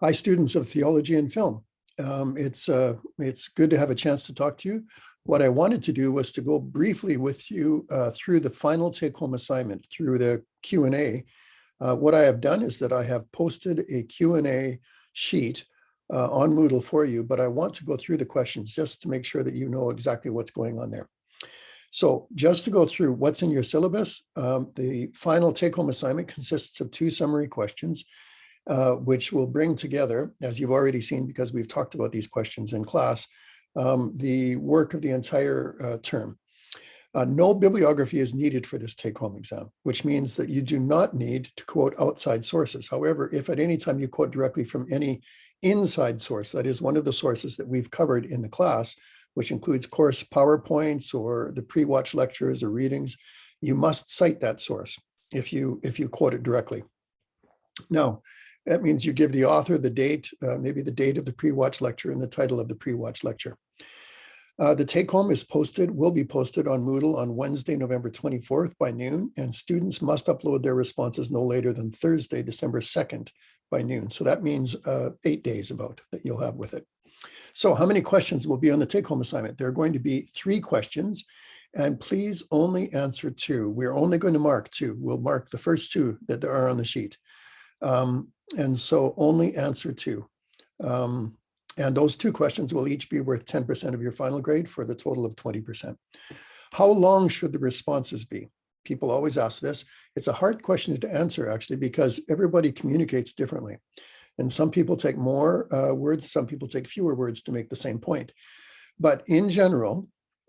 Hi, students of theology and film. It's good to have a chance to talk to you. What I wanted to do was to go briefly with you through the final take-home assignment, through the Q&A. What I have done is that I have posted a Q&A sheet on Moodle for you, but I want to go through the questions just to make sure that you know exactly what's going on there. So just to go through what's in your syllabus, the final take-home assignment consists of 2 summary questions, which will bring together, as you've already seen because we've talked about these questions in class, the work of the entire term. No bibliography is needed for this take-home exam, which means that you do not need to quote outside sources. However, if at any time you quote directly from any inside source, that is one of the sources that we've covered in the class, which includes course PowerPoints or the pre-watch lectures or readings, you must cite that source if you quote it directly. Now, that means you give the author the date, maybe the date of the pre-watch lecture and the title of the pre-watch lecture. The take-home will be posted on Moodle on Wednesday, November 24th by noon, and students must upload their responses no later than Thursday, December 2nd by noon. So that means 8 days about that you'll have with it. So how many questions will be on the take-home assignment? There are going to be 3 questions, and please only answer 2. We're only going to mark 2. We'll mark the first 2 that there are on the sheet. And so only answer 2. And those 2 questions will each be worth 10% of your final grade for the total of 20%. How long should the responses be? People always ask this. It's a hard question to answer, actually, because everybody communicates differently. And some people take more words, some people take fewer words to make the same point. But in general,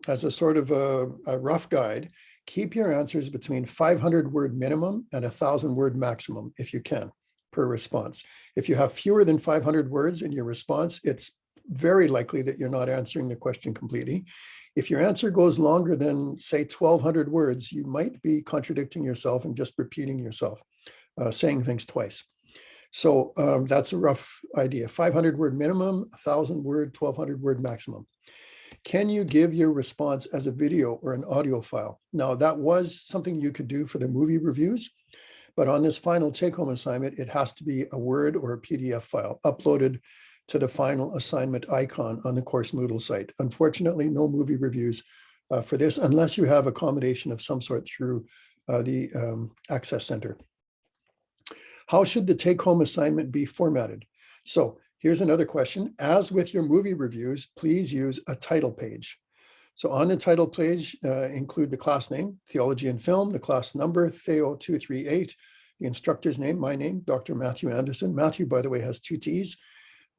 as a sort of a rough guide, keep your answers between 500-word minimum and 1,000-word maximum, if you can, per response. If you have fewer than 500 words in your response, it's very likely that you're not answering the question completely. If your answer goes longer than, say, 1,200 words, you might be contradicting yourself and just repeating yourself, saying things twice. So that's a rough idea. 500-word minimum, 1,000-word, 1,200-word maximum. Can you give your response as a video or an audio file? Now, that was something you could do for the movie reviews, but on this final take-home assignment, it has to be a Word or a PDF file uploaded to the final assignment icon on the course Moodle site. Unfortunately, no movie reviews for this, unless you have accommodation of some sort through the Access Center. How should the take-home assignment be formatted? So here's another question. As with your movie reviews, please use a title page. So on the title page, include the class name, Theology and Film, the class number, Theo 238, the instructor's name, my name, Dr. Matthew Anderson. Matthew, by the way, has 2 T's.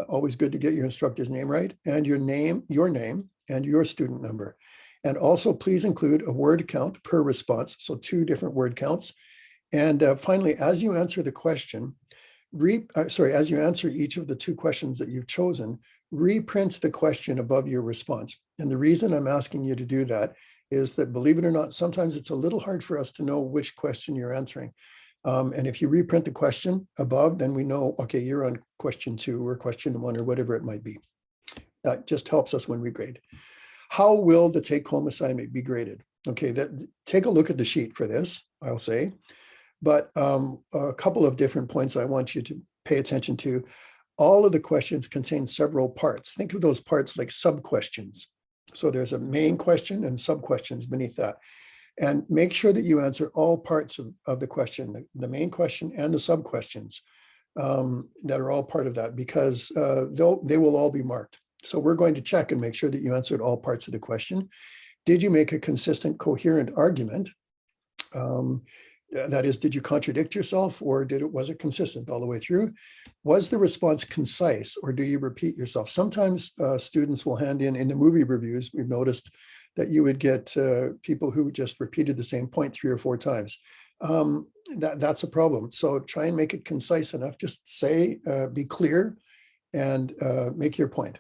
Always good to get your instructor's name right, and your name, and your student number. And also please include a word count per response, so 2 different word counts. And finally, as you answer the question, as you answer each of the 2 questions that you've chosen, reprint the question above your response. And the reason I'm asking you to do that is that, believe it or not, sometimes it's a little hard for us to know which question you're answering. And if you reprint the question above, then we know, okay, you're on question 2 or question 1 or whatever it might be. That just helps us when we grade. How will the take-home assignment be graded? Okay, take a look at the sheet for this, I'll say. But a couple of different points I want you to pay attention to. All of the questions contain several parts. Think of those parts like sub-questions. So there's a main question and sub-questions beneath that. And make sure that you answer all parts of the question, the main question and the sub-questions that are all part of that, because they will all be marked. So we're going to check and make sure that you answered all parts of the question. Did you make a consistent, coherent argument? That is, did you contradict yourself, or was it consistent all the way through? Was the response concise, or do you repeat yourself? Sometimes students will hand in the movie reviews, we've noticed that you would get people who just repeated the same point 3 or 4 times. That's a problem. So try and make it concise enough. Just say, be clear, and make your point.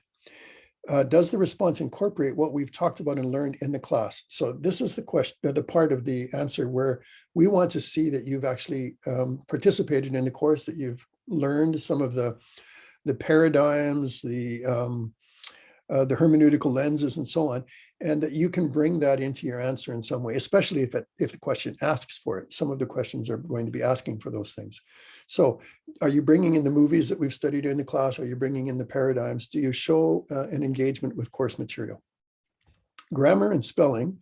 Does the response incorporate what we've talked about and learned in the class? So this is the question, the part of the answer where we want to see that you've actually participated in the course, that you've learned some of the paradigms, the the hermeneutical lenses and so on, and that you can bring that into your answer in some way, especially if the question asks for it. Some of the questions are going to be asking for those things. So are you bringing in the movies that we've studied in the class? Are you bringing in the paradigms? Do you show an engagement with course material? Grammar and spelling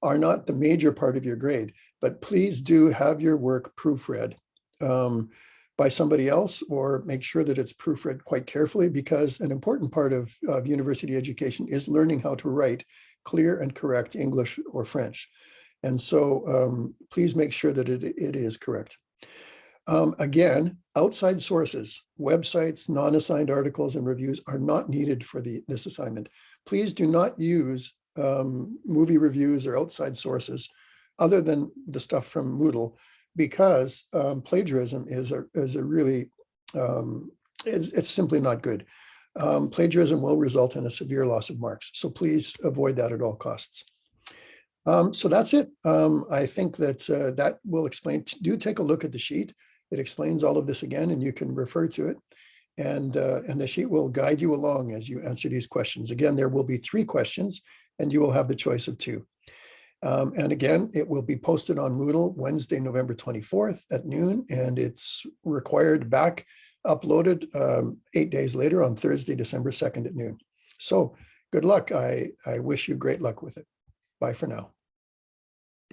are not the major part of your grade, but please do have your work proofread by somebody else, or make sure that it's proofread quite carefully, because an important part of university education is learning how to write clear and correct English or French. And so please make sure that it is correct. Again, outside sources, websites, non-assigned articles and reviews are not needed for this assignment. Please do not use movie reviews or outside sources other than the stuff from Moodle, because plagiarism is a really, it's simply not good. Plagiarism will result in a severe loss of marks. So please avoid that at all costs. So that's it. I think that that will explain. Do take a look at the sheet. It explains all of this again, and you can refer to it. And the sheet will guide you along as you answer these questions. Again, there will be 3 questions, and you will have the choice of 2. And again, it will be posted on Moodle Wednesday, November 24th at noon, and it's required back uploaded 8 days later on Thursday, December 2nd at noon. So good luck. I wish you great luck with it. Bye for now.